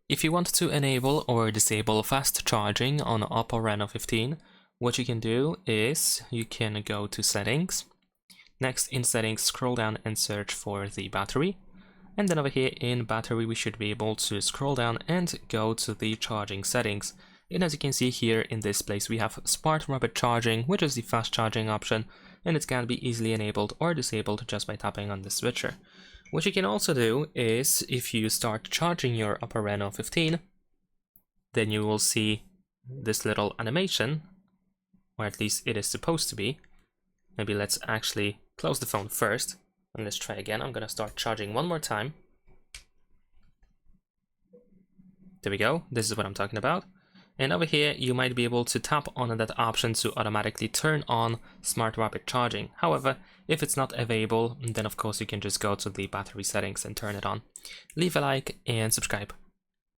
If you want to enable or disable fast charging on OPPO Reno 15, what you can do is you can go to Settings. Next, in Settings, scroll down and search for the battery. And then over here in battery, we should be able to scroll down and go to the charging settings. And as you can see here in this place, we have Smart Rapid Charging, which is the fast charging option, and it can be easily enabled or disabled just by tapping on the switcher. What you can also do is, if you start charging your OPPO Reno 15, then you will see this little animation, or at least it is supposed to be. Maybe let's actually close the phone first, and let's try again. I'm gonna start charging one more time. There we go, this is what I'm talking about. And over here, you might be able to tap on that option to automatically turn on Smart Rapid Charging. However, if it's not available, then of course you can just go to the battery settings and turn it on. Leave a like and subscribe.